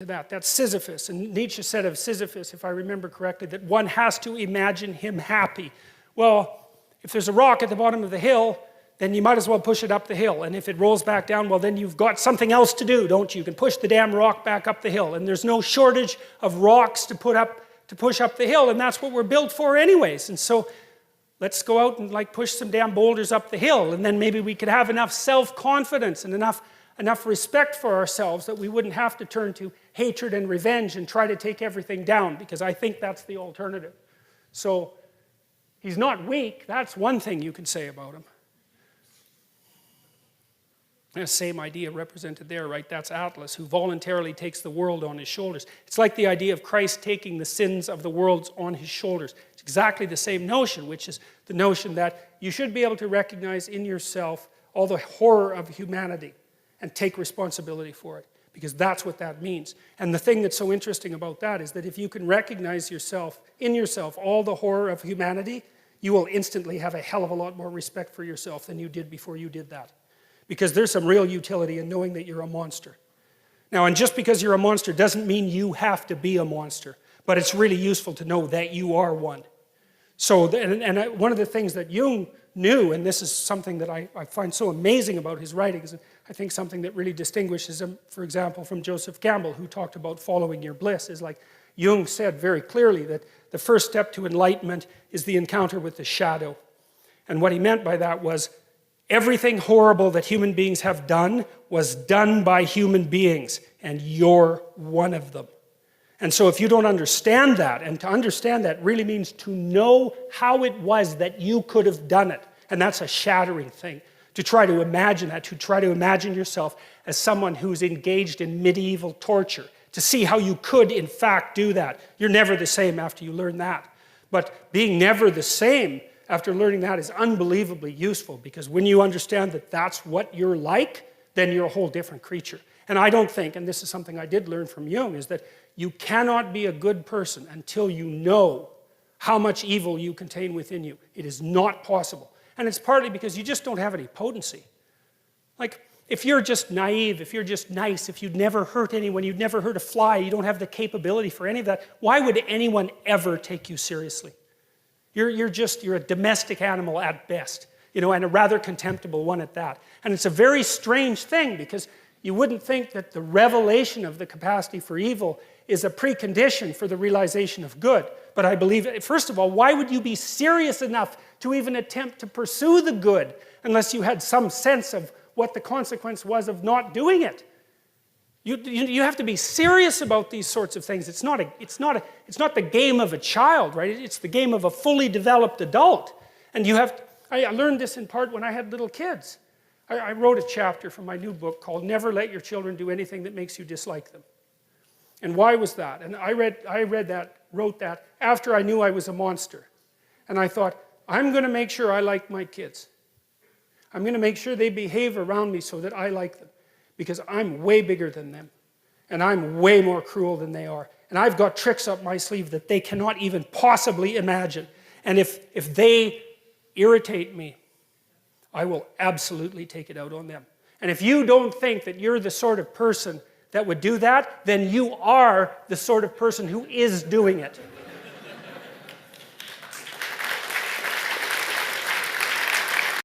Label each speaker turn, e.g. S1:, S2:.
S1: that. That's Sisyphus. And Nietzsche said of Sisyphus, if I remember correctly, that one has to imagine him happy. Well, if there's a rock at the bottom of the hill, then you might as well push it up the hill. And if it rolls back down, well, then you've got something else to do, don't you? You can push the damn rock back up the hill. And there's no shortage of rocks to push up the hill, and that's what we're built for anyways. And so let's go out and push some damn boulders up the hill, and then maybe we could have enough self-confidence and enough respect for ourselves that we wouldn't have to turn to hatred and revenge and try to take everything down, because I think that's the alternative. So he's not weak. That's one thing you can say about him. The same idea represented there, right? That's Atlas, who voluntarily takes the world on his shoulders. It's like the idea of Christ taking the sins of the world on his shoulders. It's exactly the same notion, which is the notion that you should be able to recognize in yourself all the horror of humanity and take responsibility for it, because that's what that means. And the thing that's so interesting about that is that if you can recognize in yourself all the horror of humanity, you will instantly have a hell of a lot more respect for yourself than you did before you did that. Because there's some real utility in knowing that you're a monster. Now, and just because you're a monster doesn't mean you have to be a monster, but it's really useful to know that you are one. So, one of the things that Jung knew, and this is something that I find so amazing about his writings, and I think something that really distinguishes him, for example, from Joseph Campbell, who talked about following your bliss, is like Jung said very clearly that the first step to enlightenment is the encounter with the shadow. And what he meant by that was, everything horrible that human beings have done was done by human beings, and you're one of them. And so if you don't understand that, and to understand that really means to know how it was that you could have done it, and that's a shattering thing, to try to imagine that, to try to imagine yourself as someone who's engaged in medieval torture, to see how you could in fact do that. You're never the same after you learn that. But being never the same after learning that is unbelievably useful, because when you understand that that's what you're like, then you're a whole different creature. And I don't think, and this is something I did learn from Jung, is that you cannot be a good person until you know how much evil you contain within you. It is not possible. And it's partly because you just don't have any potency. Like, if you're just naive, if you're just nice, if you'd never hurt anyone, you'd never hurt a fly, you don't have the capability for any of that, why would anyone ever take you seriously? You're a domestic animal at best, and a rather contemptible one at that. And it's a very strange thing, because you wouldn't think that the revelation of the capacity for evil is a precondition for the realization of good. But I believe, first of all, why would you be serious enough to even attempt to pursue the good unless you had some sense of what the consequence was of not doing it? You have to be serious about these sorts of things. It's not the game of a child, right? It's the game of a fully developed adult. And I learned this in part when I had little kids. I wrote a chapter from my new book called Never Let Your Children Do Anything That Makes You Dislike Them. And why was that? And I wrote that after I knew I was a monster. And I thought, I'm going to make sure I like my kids. I'm going to make sure they behave around me so that I like them. Because I'm way bigger than them. And I'm way more cruel than they are. And I've got tricks up my sleeve that they cannot even possibly imagine. And if they irritate me, I will absolutely take it out on them. And if you don't think that you're the sort of person that would do that, then you are the sort of person who is doing it.